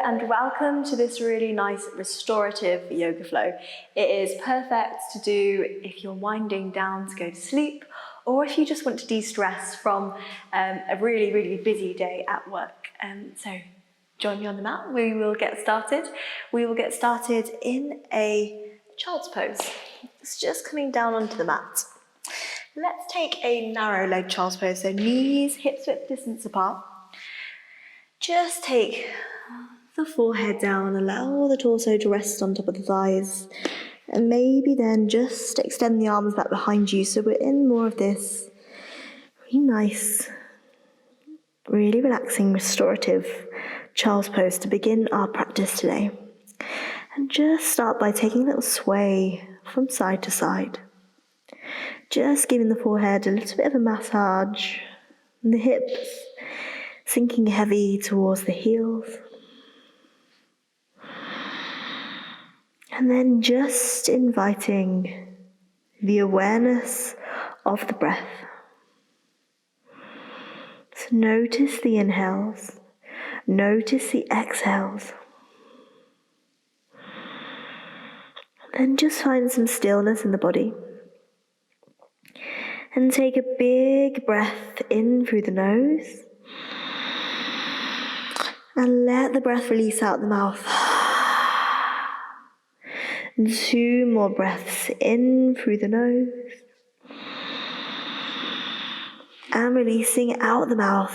and welcome to this really nice restorative yoga flow. It is perfect to do if you're winding down to go to sleep, or if you just want to de-stress from a really busy day at work. So join me on the mat. We will get started. We will get started in a child's pose. It's just coming down onto the mat. Let's take a narrow leg child's pose, so knees hips width distance apart. Just take the forehead down, allow the torso to rest on top of the thighs, and maybe then just extend the arms back behind you, so we're in more of this really nice, really relaxing restorative child's pose to begin our practice today. And just start by taking a little sway from side to side, just giving the forehead a little bit of a massage, and the hips sinking heavy towards the heels. And then just inviting the awareness of the breath. So notice the inhales, notice the exhales. And then just find some stillness in the body. And take a big breath in through the nose. And let the breath release out the mouth. And 2 more breaths in through the nose. And releasing out the mouth.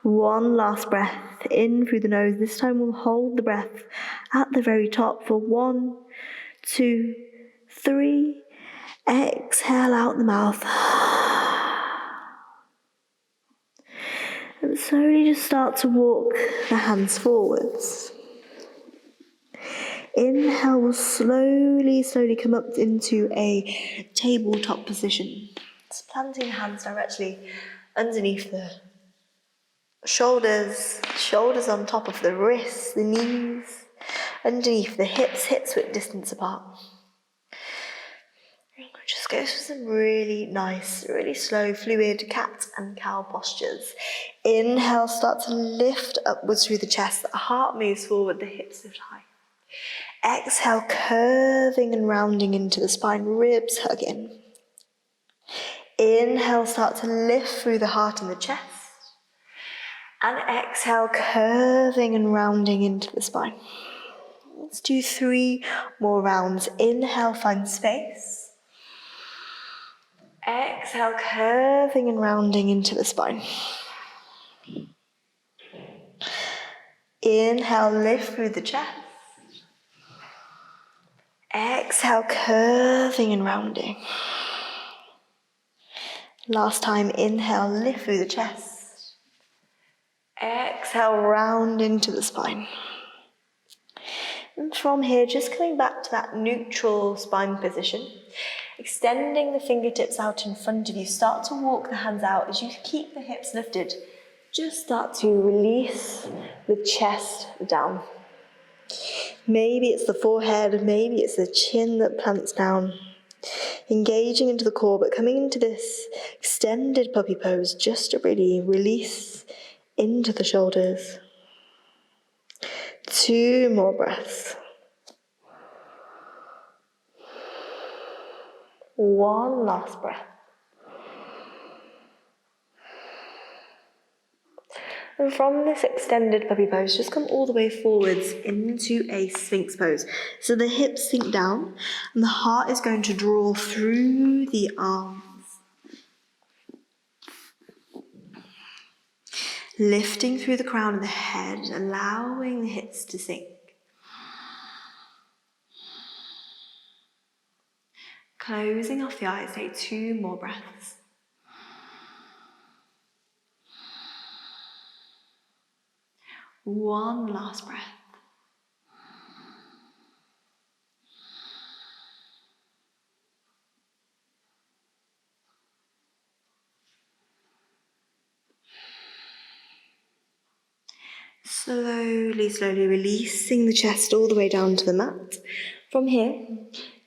1 last breath in through the nose. This time we'll hold the breath at the very top for 1, 2, 3. Exhale out the mouth. And slowly just start to walk the hands forwards. Inhale, we'll slowly come up into a tabletop position. Just planting the hands directly underneath the shoulders on top of the wrists, the knees, underneath the hips width distance apart. Just go through some really nice, really slow, fluid cat and cow postures. Inhale, start to lift upwards through the chest. The heart moves forward, the hips lift high. Exhale, curving and rounding into the spine, ribs hug in. Inhale, start to lift through the heart and the chest. And exhale, curving and rounding into the spine. Let's do 3 more rounds. Inhale, find space. Exhale, curving and rounding into the spine. Inhale, lift through the chest. Exhale, curving and rounding. Last time, inhale, lift through the chest. Exhale, round into the spine. And from here, just coming back to that neutral spine position, extending the fingertips out in front of you. Start to walk the hands out as you keep the hips lifted. Just start to release the chest down. Maybe it's the forehead, maybe it's the chin that plants down. Engaging into the core, but coming into this extended puppy pose just to really release into the shoulders. 2 more breaths. 1 last breath. And from this extended puppy pose, just come all the way forwards into a sphinx pose. So the hips sink down and the heart is going to draw through the arms. Lifting through the crown of the head, allowing the hips to sink. Closing off the eyes, take 2 more breaths. One last breath. Slowly releasing the chest all the way down to the mat. From here,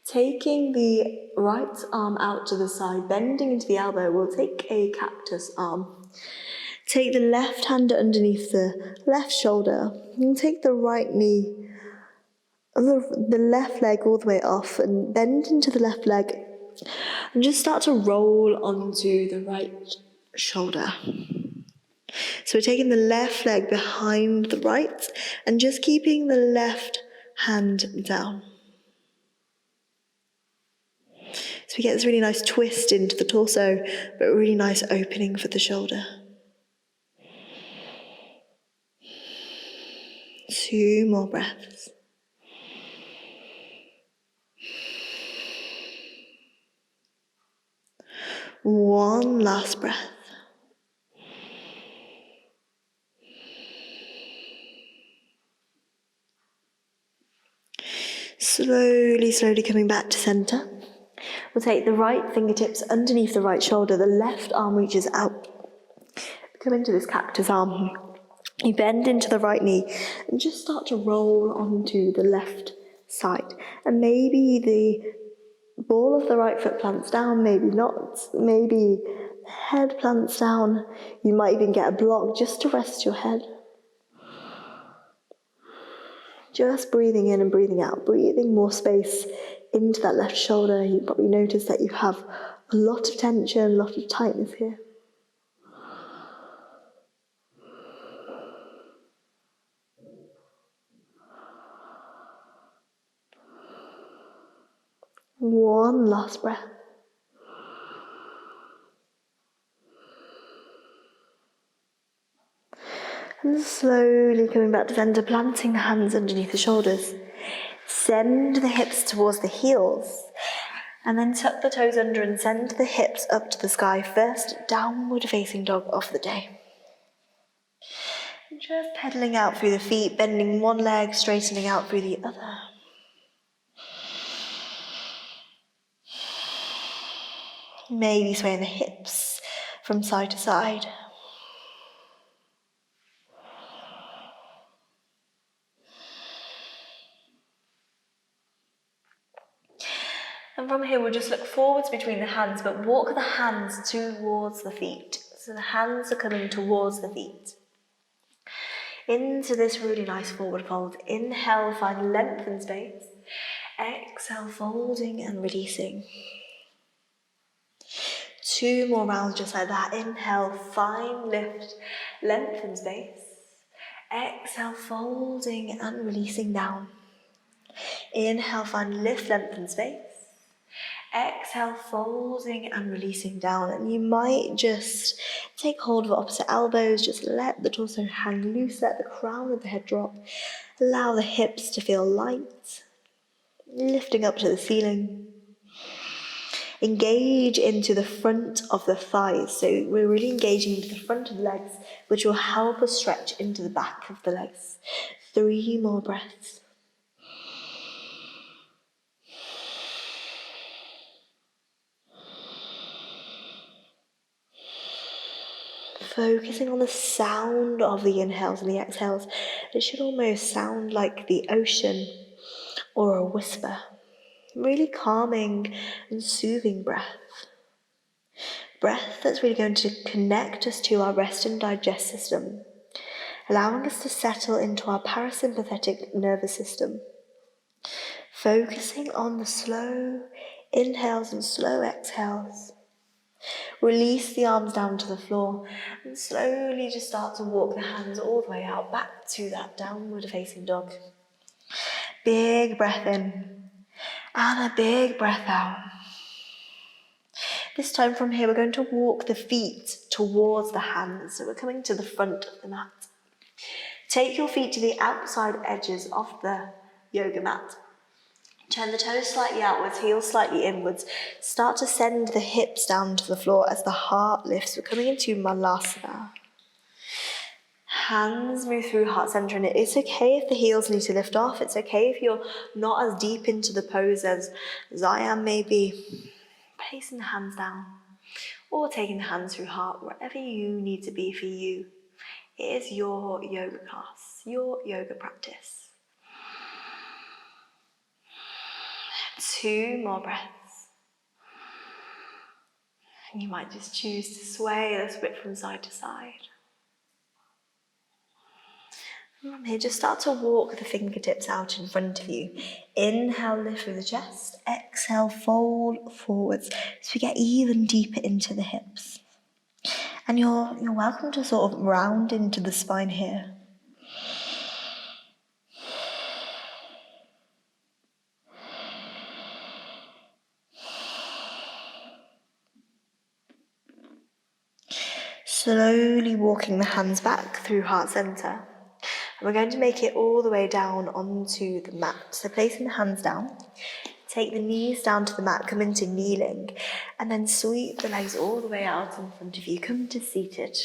taking the right arm out to the side, bending into the elbow, we'll take a cactus arm. Take the left hand underneath the left shoulder and take the right knee, the left leg all the way off, and bend into the left leg and just start to roll onto the right shoulder. So we're taking the left leg behind the right and just keeping the left hand down. So we get this really nice twist into the torso, but a really nice opening for the shoulder. 2 more breaths. One last breath. Slowly coming back to center. We'll take the right fingertips underneath the right shoulder. The left arm reaches out. Come into this cactus arm. You bend into the right knee and just start to roll onto the left side. And maybe the ball of the right foot plants down, maybe not. Maybe the head plants down. You might even get a block just to rest your head. Just breathing in and breathing out, breathing more space into that left shoulder. You probably notice that you have a lot of tension, a lot of tightness here. One last breath. And slowly coming back to center, planting the hands underneath the shoulders. Send the hips towards the heels. And then tuck the toes under and send the hips up to the sky. First downward facing dog of the day. And just pedaling out through the feet, bending one leg, straightening out through the other. Maybe swaying the hips from side to side. And from here, we'll just look forwards between the hands, but walk the hands towards the feet. So the hands are coming towards the feet. Into this really nice forward fold. Inhale, find length and space. Exhale, folding and releasing. 2 more rounds just like that. Inhale, find lift, length and space. Exhale, folding and releasing down. Inhale, find lift, length and space. Exhale, folding and releasing down. And you might just take hold of the opposite elbows, just let the torso hang loose, let the crown of the head drop. Allow the hips to feel light, lifting up to the ceiling. Engage into the front of the thighs. So we're really engaging into the front of the legs, which will help us stretch into the back of the legs. 3 more breaths. Focusing on the sound of the inhales and the exhales. It should almost sound like the ocean or a whisper. Really calming and soothing breath. Breath that's really going to connect us to our rest and digest system, allowing us to settle into our parasympathetic nervous system. Focusing on the slow inhales and slow exhales. Release the arms down to the floor and slowly just start to walk the hands all the way out back to that downward facing dog. Big breath in and a big breath out. This time from here we're going to walk the feet towards the hands. So we're coming to the front of the mat. Take your feet to the outside edges of the yoga mat. Turn the toes slightly outwards, heels slightly inwards. Start to send the hips down to the floor as the heart lifts. We're coming into Malasana. Hands move through heart center, and it's okay if the heels need to lift off. It's okay if you're not as deep into the pose as I am, maybe. Placing the hands down or taking the hands through heart, wherever you need to be for you. It is your yoga class, your yoga practice. 2 more breaths. And you might just choose to sway a little bit from side to side. From here, just start to walk the fingertips out in front of you. Inhale, lift through the chest. Exhale, fold forwards so we get even deeper into the hips. And you're welcome to sort of round into the spine here. Slowly walking the hands back through heart center. And we're going to make it all the way down onto the mat. So placing the hands down, take the knees down to the mat, come into kneeling, and then sweep the legs all the way out in front of you. Come to seated.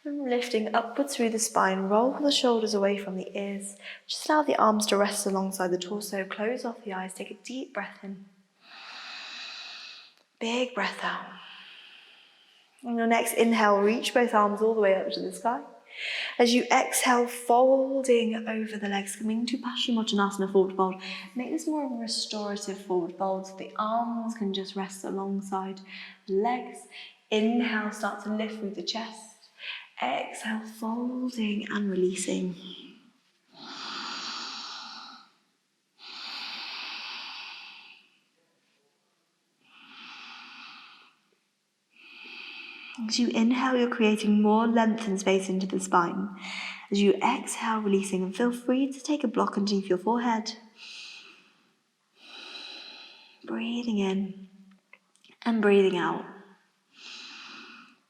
And lifting upwards through the spine, roll the shoulders away from the ears. Just allow the arms to rest alongside the torso. Close off the eyes. Take a deep breath in. Big breath out. On your next inhale, reach both arms all the way up to the sky. As you exhale, folding over the legs, coming to Paschimottanasana, forward fold. Make this more of a restorative forward fold so the arms can just rest alongside the legs. Inhale, start to lift through the chest. Exhale, folding and releasing. As you inhale, you're creating more length and space into the spine. As you exhale, releasing, and feel free to take a block underneath your forehead. Breathing in and breathing out.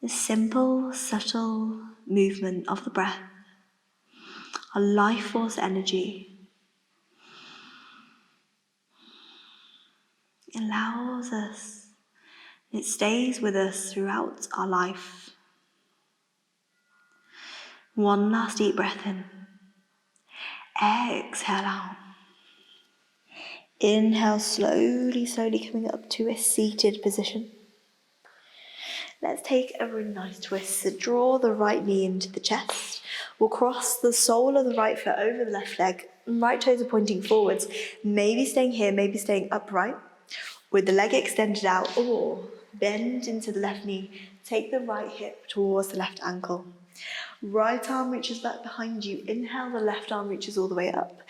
This simple, subtle movement of the breath, a life force energy, allows us, it stays with us throughout our life. One last deep breath in. Exhale out. Inhale, slowly coming up to a seated position. Let's take a really nice twist. So draw the right knee into the chest. We'll cross the sole of the right foot over the left leg. Right toes are pointing forwards. Maybe staying here, maybe staying upright with the leg extended out, or bend into the left knee. Take the right hip towards the left ankle. Right arm reaches back behind you. Inhale, the left arm reaches all the way up.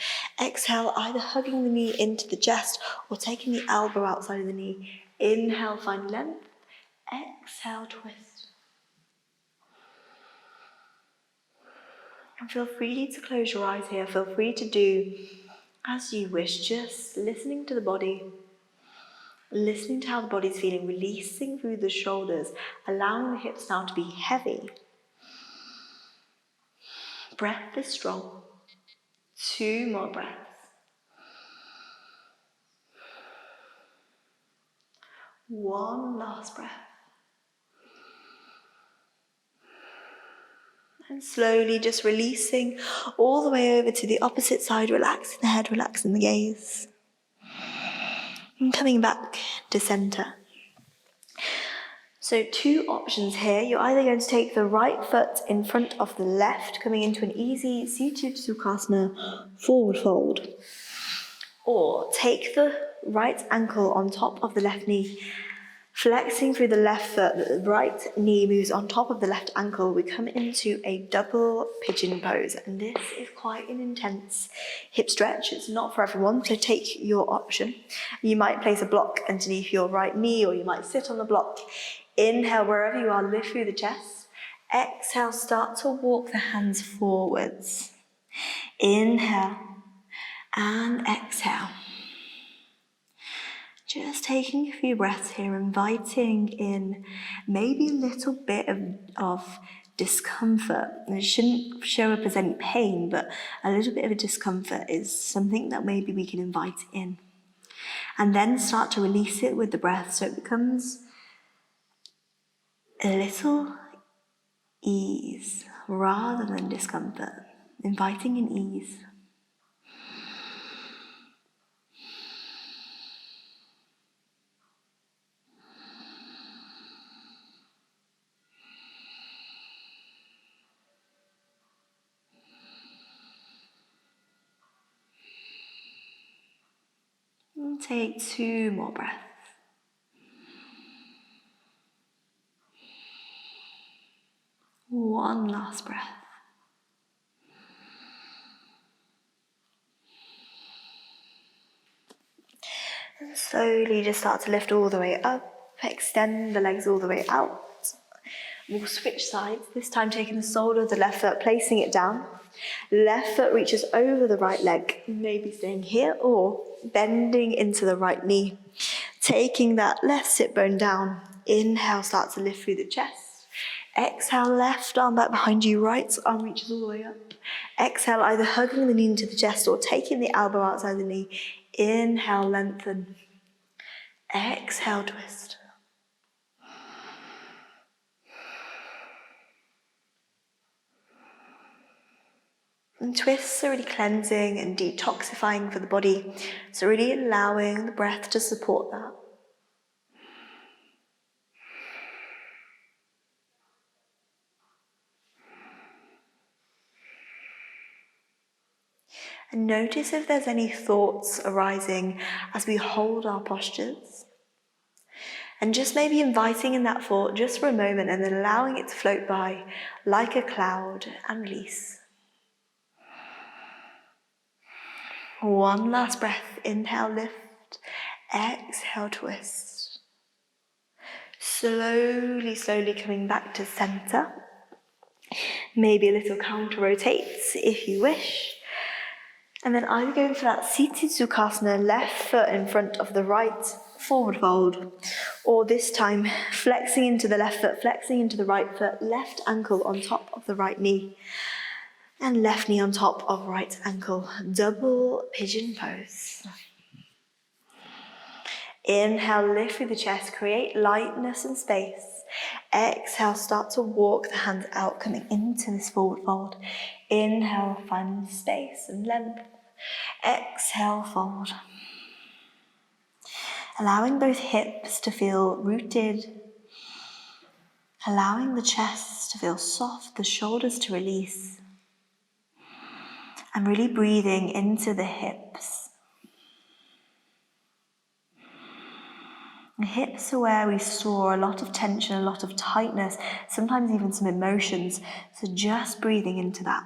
Exhale, either hugging the knee into the chest or taking the elbow outside of the knee. Inhale, find length. Exhale, twist. And feel free to close your eyes here. Feel free to do as you wish, just listening to the body. Listening to how the body's feeling, releasing through the shoulders, allowing the hips now to be heavy. Breath is strong. 2 more breaths. One last breath. And slowly just releasing all the way over to the opposite side, relaxing the head, relaxing the gaze. And coming back to center. So 2 options here. You're either going to take the right foot in front of the left, coming into an easy seated Sukhasana forward fold. Or take the right ankle on top of the left knee, flexing through the left foot, the right knee moves on top of the left ankle. We come into a double pigeon pose, and this is quite an intense hip stretch. It's not for everyone, so take your option. You might place a block underneath your right knee, or you might sit on the block. Inhale, wherever you are, lift through the chest. Exhale, start to walk the hands forwards. Inhale and exhale. Just taking a few breaths here, inviting in maybe a little bit of discomfort. It shouldn't show up as any pain, but a little bit of a discomfort is something that maybe we can invite in. And then start to release it with the breath so it becomes a little ease rather than discomfort. Inviting in ease. And take 2 more breaths. One last breath. Slowly just start to lift all the way up. Extend the legs all the way out. We'll switch sides, this time taking the sole of the left foot, placing it down. Left foot reaches over the right leg, maybe staying here or bending into the right knee. Taking that left sit bone down. Inhale, start to lift through the chest. Exhale, left arm back behind you, right arm reaches all the way up. Exhale, either hugging the knee into the chest or taking the elbow outside the knee. Inhale, lengthen. Exhale, twist. And twists are really cleansing and detoxifying for the body. So really allowing the breath to support that. And notice if there's any thoughts arising as we hold our postures. And just maybe inviting in that thought just for a moment and then allowing it to float by like a cloud and release. One last breath. Inhale, lift. Exhale, twist. Slowly, slowly coming back to center. Maybe a little counter rotates if you wish. And then either going for that seated Sukhasana, left foot in front of the right, forward fold. Or this time, flexing into the left foot, flexing into the right foot, left ankle on top of the right knee. And left knee on top of right ankle. Double pigeon pose. Inhale, lift through the chest, create lightness and space. Exhale, start to walk the hands out, coming into this forward fold. Inhale, find space and length. Exhale, fold. Allowing both hips to feel rooted. Allowing the chest to feel soft, the shoulders to release. And really breathing into the hips. The hips are where we store a lot of tension, a lot of tightness, sometimes even some emotions. So just breathing into that.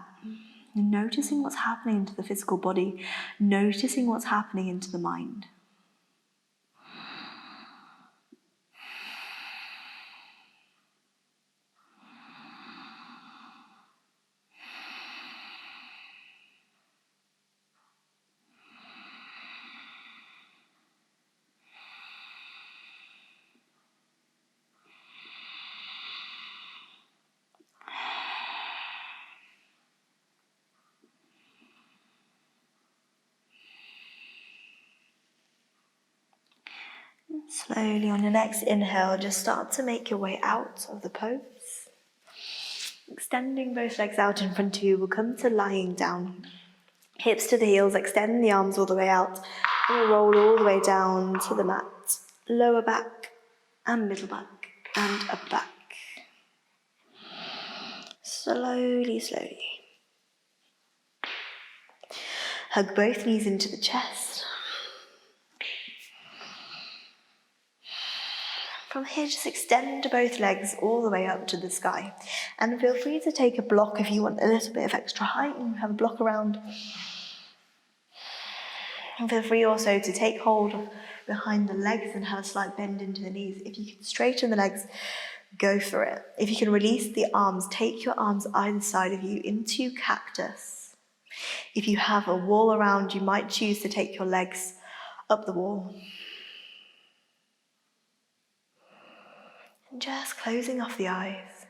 And noticing what's happening into the physical body. Noticing what's happening into the mind. Slowly on your next inhale, just start to make your way out of the pose. Extending both legs out in front of you, we'll come to lying down. Hips to the heels, extend the arms all the way out. We'll roll all the way down to the mat. Lower back and middle back and up back. Slowly, slowly. Hug both knees into the chest. From here, just extend both legs all the way up to the sky. And feel free to take a block if you want a little bit of extra height and have a block around. And feel free also to take hold behind the legs and have a slight bend into the knees. If you can straighten the legs, go for it. If you can release the arms, take your arms either side of you into cactus. If you have a wall around, you might choose to take your legs up the wall. And just closing off the eyes.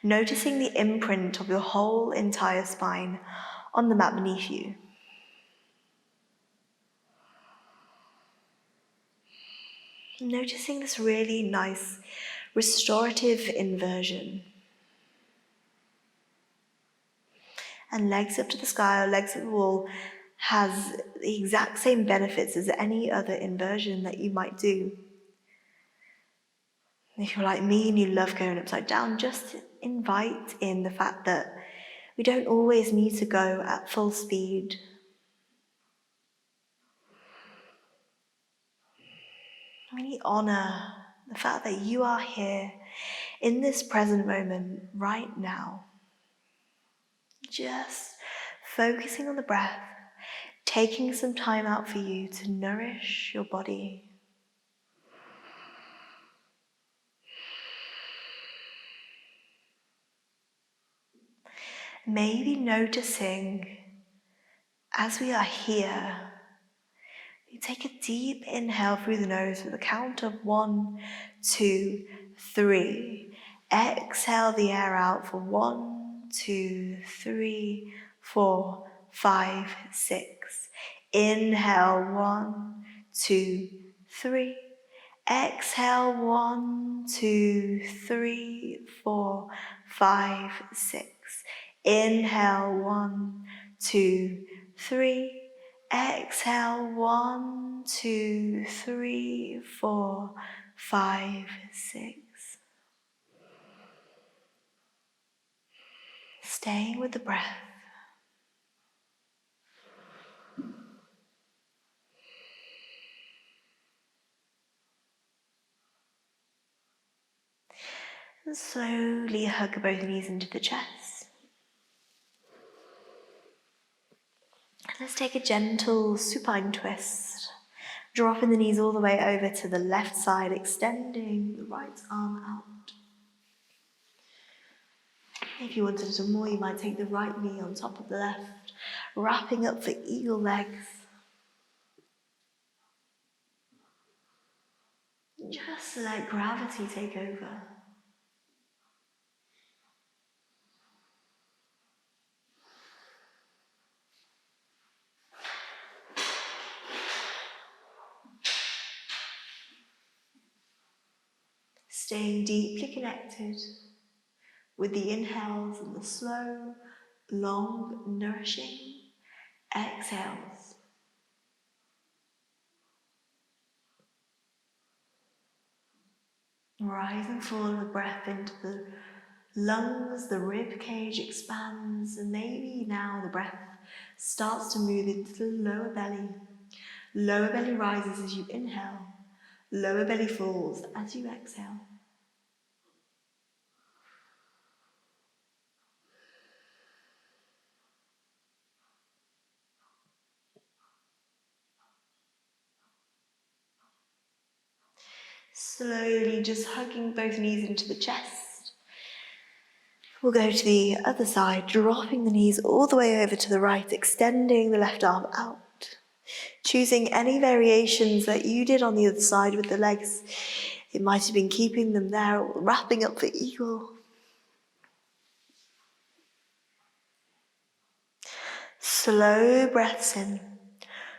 Noticing the imprint of your whole entire spine on the mat beneath you. Noticing this really nice restorative inversion. And legs up to the sky or legs at the wall has the exact same benefits as any other inversion that you might do. If you're like me and you love going upside down, just invite in the fact that we don't always need to go at full speed. Really honor the fact that you are here in this present moment right now. Just focusing on the breath, taking some time out for you to nourish your body. Maybe noticing as we are here, you take a deep inhale through the nose with a count of 1, 2, 3. Exhale the air out for 1, 2, 3, 4, 5, 6. Inhale 1, 2, 3. Exhale 1, 2, 3, 4, 5, 6. Inhale 1, 2, 3. Exhale 1, 2, 3, 4, 5, 6. Staying with the breath. And slowly hug both knees into the chest. And let's take a gentle supine twist. Dropping the knees all the way over to the left side, extending the right arm out. If you wanted some more, you might take the right knee on top of the left, wrapping up for eagle legs. Just let gravity take over. Staying deeply connected with the inhales and the slow, long, nourishing exhales. Rise and fall with breath into the lungs, the rib cage expands, and maybe now the breath starts to move into the lower belly. Lower belly rises as you inhale, lower belly falls as you exhale. Slowly just hugging both knees into the chest. We'll go to the other side, dropping the knees all the way over to the right, extending the left arm out. Choosing any variations that you did on the other side with the legs. It might have been keeping them there, wrapping up for eagle. Slow breaths in,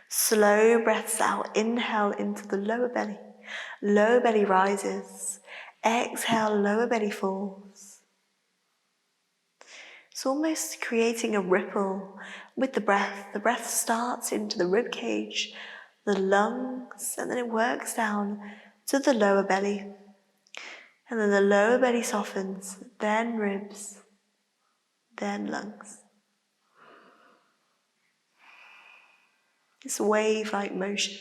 slow breaths out. Inhale into the lower belly. Lower belly rises. Exhale, lower belly falls. It's almost creating a ripple with the breath. The breath starts into the rib cage, the lungs, and then it works down to the lower belly. And then the lower belly softens, then ribs, then lungs. This wave-like motion.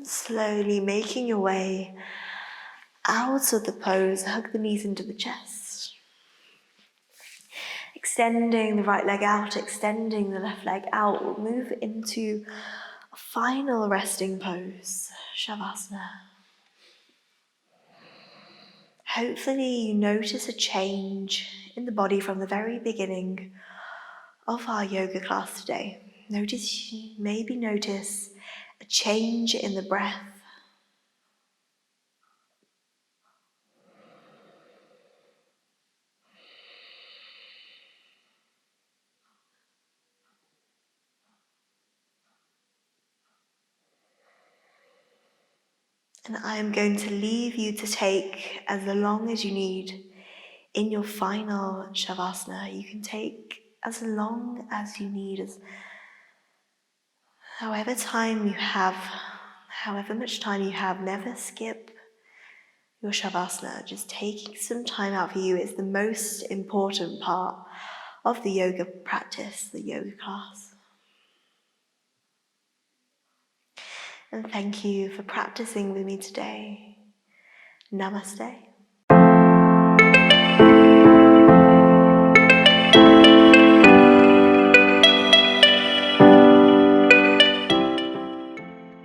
Slowly making your way out of the pose, hug the knees into the chest. Extending the right leg out, extending the left leg out. We'll move into a final resting pose, Shavasana. Hopefully you notice a change in the body from the very beginning of our yoga class today. Maybe notice a change in the breath. And I am going to leave you to take as long as you need in your final Shavasana. You can take as long as you need, as however much time you have, never skip your Shavasana, just taking some time out for you is the most important part of the yoga practice, the yoga class. And thank you for practicing with me today. Namaste.